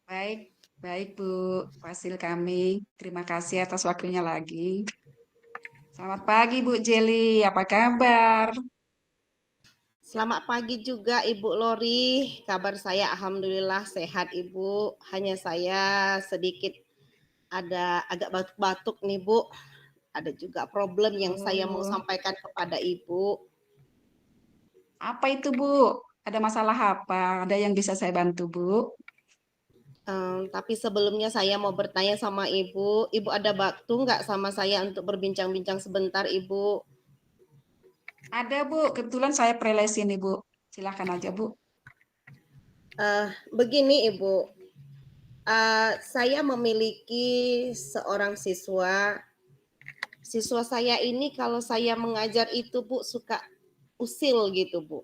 Baik, baik Bu Fasil kami. Terima kasih atas waktunya lagi. Selamat pagi Bu Jeli, apa kabar? Selamat pagi juga Ibu Lori. Kabar saya alhamdulillah sehat Ibu. Hanya saya sedikit ada agak batuk-batuk nih Bu. Ada juga problem yang saya mau Oh, sampaikan kepada Ibu. apa itu Bu? Ada masalah apa? Ada yang bisa saya bantu Bu? Tapi sebelumnya saya mau bertanya sama Ibu. Ibu ada waktu nggak sama saya untuk berbincang-bincang sebentar Ibu? Ada Bu, kebetulan saya prelesi nih Bu. Silakan aja Bu. Begini Ibu, saya memiliki seorang siswa. Siswa saya ini kalau saya mengajar itu Bu suka usil gitu Bu.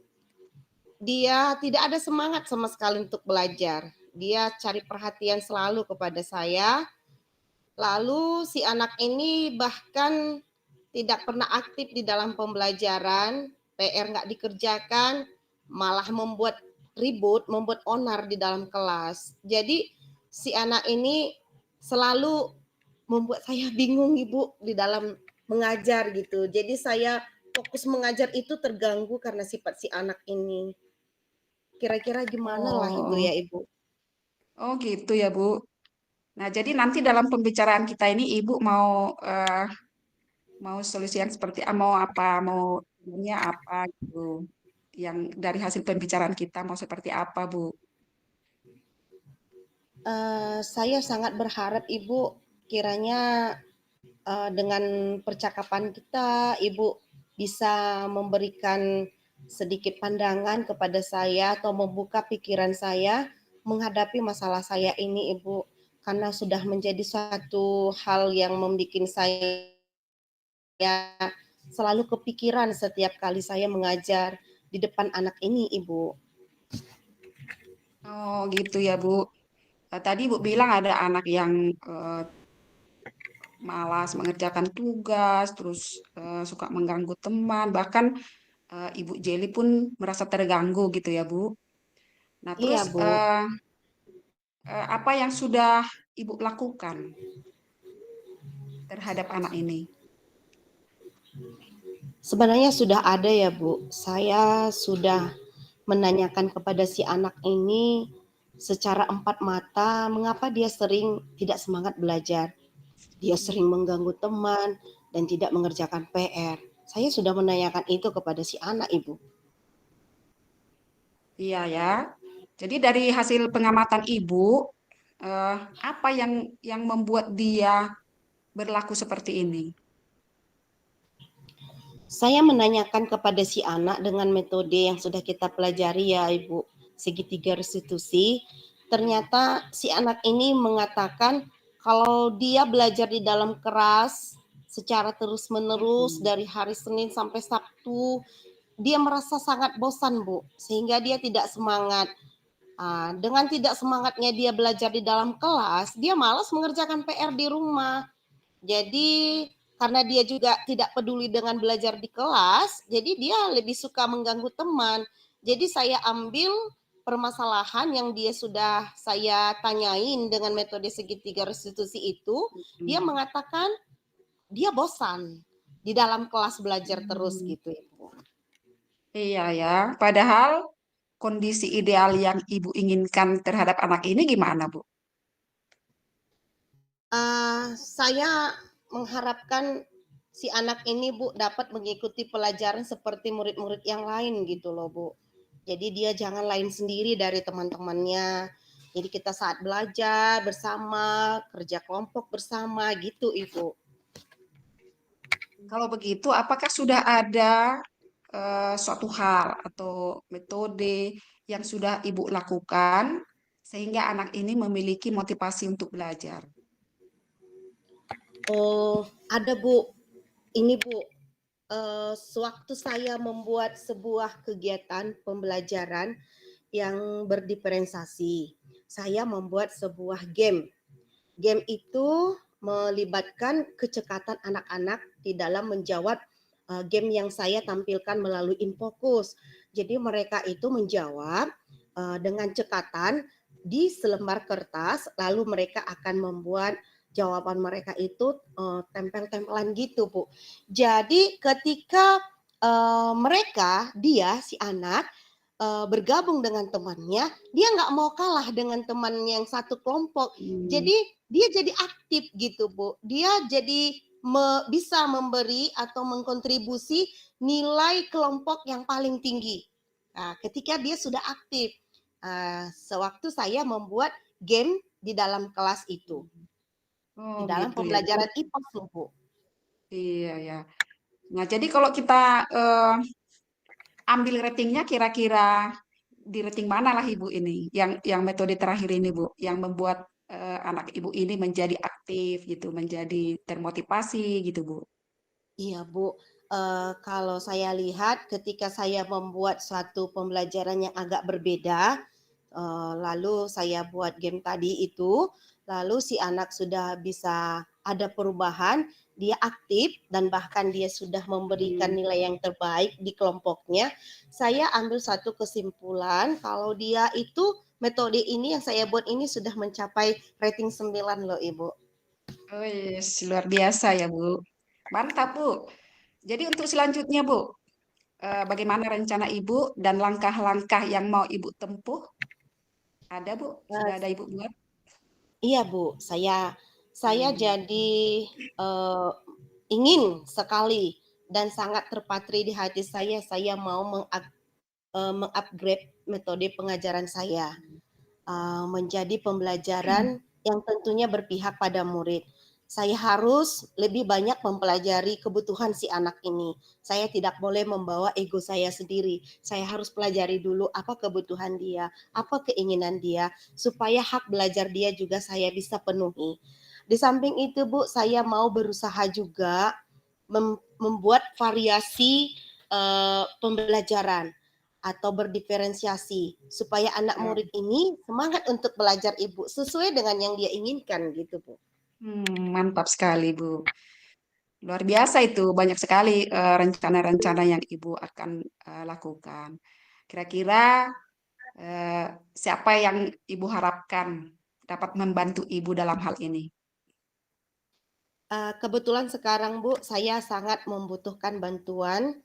Dia tidak ada semangat sama sekali untuk belajar. Dia cari perhatian selalu kepada saya. Lalu si anak ini bahkan tidak pernah aktif di dalam pembelajaran, PR nggak dikerjakan, malah membuat ribut, membuat onar di dalam kelas. Jadi si anak ini selalu membuat saya bingung Ibu di dalam mengajar gitu. Jadi saya fokus mengajar itu terganggu karena sifat si anak ini. Kira-kira gimana lah itu Oh, ya Ibu? oh gitu ya Bu. Nah, jadi nanti dalam pembicaraan kita ini Ibu mau mau solusi yang seperti mau apa? Mau ininya apa gitu? Yang dari hasil pembicaraan kita mau seperti apa Bu? Saya sangat berharap Ibu kiranya dengan percakapan kita Ibu bisa memberikan sedikit pandangan kepada saya atau membuka pikiran saya menghadapi masalah saya ini Ibu, karena sudah menjadi suatu hal yang membuat saya selalu kepikiran setiap kali saya mengajar di depan anak ini Ibu. Oh gitu ya Bu. Tadi Bu bilang ada anak yang malas mengerjakan tugas, terus suka mengganggu teman, bahkan Ibu Jeli pun merasa terganggu gitu ya Bu. Nah terus Iya Bu. apa yang sudah Ibu lakukan terhadap anak ini? Sebenarnya sudah ada ya Bu. Saya sudah menanyakan kepada si anak ini secara empat mata mengapa dia sering tidak semangat belajar. Dia sering mengganggu teman dan tidak mengerjakan PR. Saya sudah menanyakan itu kepada si anak Ibu. Iya ya. Jadi dari hasil pengamatan Ibu, apa yang membuat dia berlaku seperti ini? Saya menanyakan kepada si anak dengan metode yang sudah kita pelajari ya Ibu, segitiga restitusi. Ternyata si anak ini mengatakan kalau dia belajar di dalam kelas secara terus-menerus Mm-mm. dari hari Senin sampai Sabtu, dia merasa sangat bosan Bu, sehingga dia tidak semangat. Dengan tidak semangatnya dia belajar di dalam kelas, dia malas mengerjakan PR di rumah. Jadi karena dia juga tidak peduli dengan belajar di kelas, jadi dia lebih suka mengganggu teman. Jadi saya ambil permasalahan yang dia sudah saya tanyain dengan metode segitiga restitusi itu, dia Mm-mm. mengatakan dia bosan di dalam kelas belajar terus Hmm. gitu Ibu. Iya ya. Padahal kondisi ideal yang Ibu inginkan terhadap anak ini gimana, Bu? Saya mengharapkan si anak ini Bu dapat mengikuti pelajaran seperti murid-murid yang lain gitu loh Bu. Jadi dia jangan lain sendiri dari teman-temannya. Jadi kita saat belajar bersama, kerja kelompok bersama gitu Ibu. Kalau begitu, apakah sudah ada suatu hal atau metode yang sudah Ibu lakukan sehingga anak ini memiliki motivasi untuk belajar? Oh, ada Bu. Ini Bu, sewaktu saya membuat sebuah kegiatan pembelajaran yang berdiferensiasi, saya membuat sebuah game. Game itu melibatkan kecekatan anak-anak di dalam menjawab game yang saya tampilkan melalui Infokus. Jadi mereka itu menjawab dengan cekatan di selembar kertas, lalu mereka akan membuat jawaban mereka itu tempel-tempelan gitu, Bu. Jadi ketika dia si anak bergabung dengan temannya, dia nggak mau kalah dengan teman yang satu kelompok. Hmm. Jadi dia jadi aktif gitu, Bu. Dia jadi bisa memberi atau mengkontribusi nilai kelompok yang paling tinggi. Nah, ketika dia sudah aktif, sewaktu saya membuat game di dalam kelas itu, Oh di dalam gitu ya Bu. pembelajaran IPA, Bu. Iya ya. Nah jadi kalau kita eh, ambil ratingnya kira-kira di rating mana lah Ibu ini yang metode terakhir ini Bu yang membuat anak Ibu ini menjadi aktif gitu, menjadi termotivasi gitu Bu. Iya, Bu. Kalau saya lihat ketika saya membuat suatu pembelajaran yang agak berbeda, lalu saya buat game tadi itu, lalu si anak sudah bisa ada perubahan, dia aktif dan bahkan dia sudah memberikan Hmm. nilai yang terbaik di kelompoknya. Saya ambil satu kesimpulan kalau dia itu metode ini yang saya buat ini sudah mencapai rating 9 loh, Ibu. Oh yes, luar biasa ya Bu. Mantap Bu. Jadi untuk selanjutnya Bu, bagaimana rencana Ibu dan langkah-langkah yang mau Ibu tempuh? Ada Bu? Sudah Eh, ada Ibu buat? Iya, Bu. Saya Hmm. jadi eh, ingin sekali dan sangat terpatri di hati saya mau mengupgrade metode pengajaran saya menjadi pembelajaran yang tentunya berpihak pada murid. Saya harus lebih banyak mempelajari kebutuhan si anak ini. Saya tidak boleh membawa ego saya sendiri. Saya harus pelajari dulu apa kebutuhan dia, apa keinginan dia, supaya hak belajar dia juga saya bisa penuhi. Di samping itu, Bu, saya mau berusaha juga membuat variasi pembelajaran atau berdiferensiasi supaya anak Ya. murid ini semangat untuk belajar Ibu sesuai dengan yang dia inginkan gitu, Bu. Mantap sekali Bu. Luar biasa itu, banyak sekali rencana-rencana yang Ibu akan lakukan. Kira-kira eh, siapa yang Ibu harapkan dapat membantu Ibu dalam hal ini? Kebetulan sekarang, Bu, saya sangat membutuhkan bantuan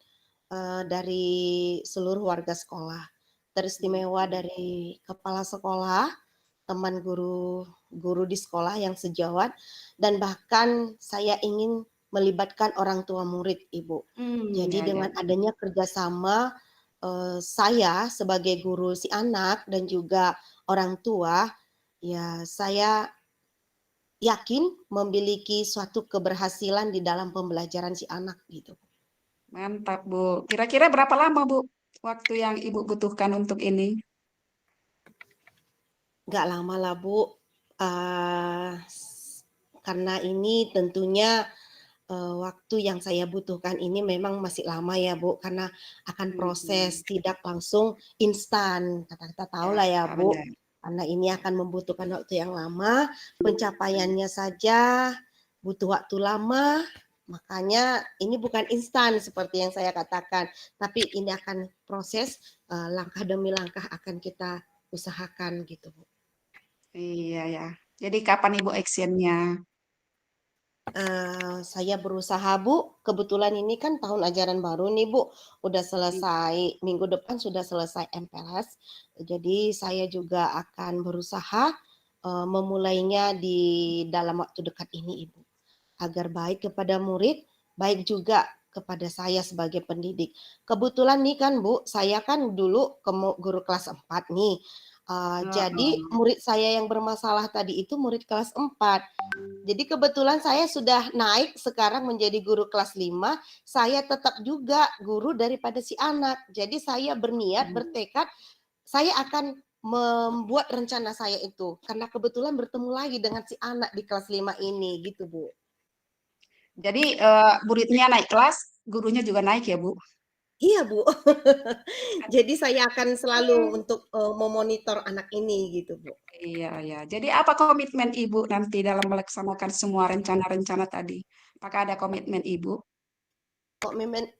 dari seluruh warga sekolah. Teristimewa Hmm. dari kepala sekolah, teman guru di sekolah yang sejawat, dan bahkan saya ingin melibatkan orang tua murid, Ibu. Jadi Ya, ya. dengan adanya kerjasama saya sebagai guru si anak dan juga orang tua, ya saya yakin memiliki suatu keberhasilan di dalam pembelajaran si anak gitu. Mantap, Bu. Kira-kira berapa lama, Bu, waktu yang Ibu butuhkan untuk ini? Nggak lama lah, Bu. Uh, karena ini tentunya waktu yang saya butuhkan ini memang masih lama ya, Bu, karena akan Hmm. proses tidak langsung instan. Kita tahu Ya, lah ya, Bu, benar. karena ini akan membutuhkan waktu yang lama, pencapaiannya saja butuh waktu lama, makanya ini bukan instan seperti yang saya katakan, tapi ini akan proses langkah demi langkah akan kita usahakan gitu, Bu. Iya, ya. Jadi kapan Ibu actionnya? Saya berusaha, Bu. Kebetulan ini kan tahun ajaran baru nih, Bu. Udah selesai, minggu depan sudah selesai MPLS. Jadi saya juga akan berusaha memulainya di dalam waktu dekat ini, Ibu. Agar baik kepada murid, baik juga kepada saya sebagai pendidik. Kebetulan nih kan, Bu, saya kan dulu guru kelas 4 nih. Jadi Oh, murid saya yang bermasalah tadi itu murid kelas 4. Jadi kebetulan saya sudah naik sekarang menjadi guru kelas 5. Saya tetap juga guru daripada si anak. Jadi saya berniat, oh. bertekad, saya akan membuat rencana saya itu. Karena kebetulan bertemu lagi dengan si anak di kelas 5 ini gitu, Bu. Jadi muridnya naik kelas, gurunya juga naik ya, Bu? Iya, Bu. Jadi saya akan selalu untuk memonitor anak ini gitu, Bu. Iya, ya. Jadi apa komitmen Ibu nanti dalam melaksanakan semua rencana-rencana tadi? Apakah ada komitmen Ibu?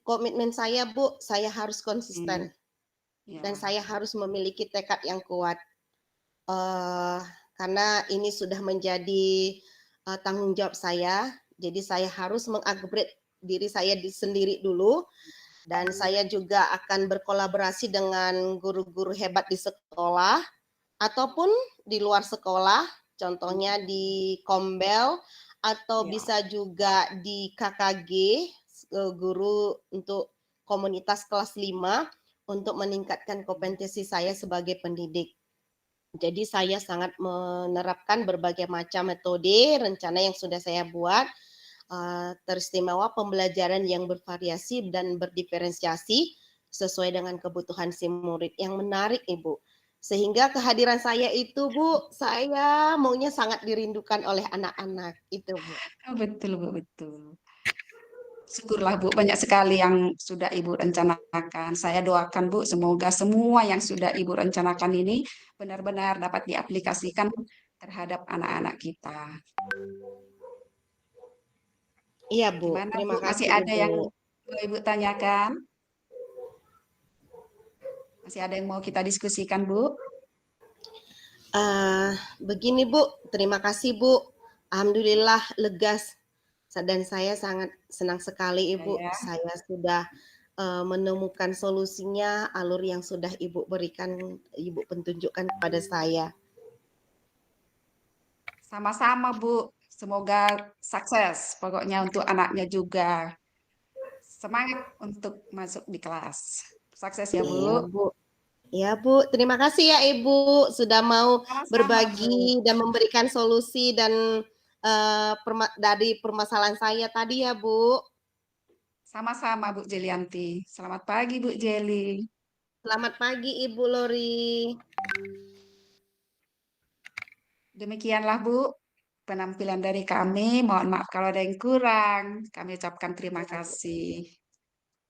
Komitmen saya, Bu, saya harus konsisten Hmm, dan ya. saya harus memiliki tekad yang kuat. karena ini sudah menjadi tanggung jawab saya. Jadi saya harus mengupgrade diri saya sendiri dulu, dan saya juga akan berkolaborasi dengan guru-guru hebat di sekolah ataupun di luar sekolah, contohnya di Kombel atau Ya, bisa juga di KKG, guru untuk komunitas kelas 5 untuk meningkatkan kompetensi saya sebagai pendidik. Jadi saya sangat menerapkan berbagai macam metode rencana yang sudah saya buat, teristimewa pembelajaran yang bervariasi dan berdiferensiasi sesuai dengan kebutuhan si murid. Yang menarik Ibu, sehingga kehadiran saya itu Bu, saya maunya sangat dirindukan oleh anak-anak, itu Bu. oh, betul Bu, betul. Syukurlah Bu, banyak sekali yang sudah Ibu rencanakan. Saya doakan Bu, semoga semua yang sudah Ibu rencanakan ini benar-benar dapat diaplikasikan terhadap anak-anak kita. Iya Bu, Gimana Bu, terima masih kasih ada Ibu. yang mau Ibu tanyakan? Masih ada yang mau kita diskusikan Bu? Begini Bu, terima kasih Bu. Alhamdulillah lega dan saya sangat senang sekali Ya, Ibu. ya. Saya sudah menemukan solusinya, alur yang sudah Ibu berikan, Ibu petunjukkan kepada saya. Sama-sama Bu, semoga sukses. Pokoknya untuk anaknya juga. Semangat untuk masuk di kelas. Sukses ya Iya Bu. Bu. Ya Bu, terima kasih ya Ibu sudah mau Sama-sama Bu. berbagi dan memberikan solusi dan dari permasalahan saya tadi ya Bu. Sama-sama Bu Jelianti. Selamat pagi Bu Jeli. Selamat pagi Ibu Lori. Demikianlah Bu penampilan dari kami. Mohon maaf kalau ada yang kurang. Kami ucapkan terima kasih.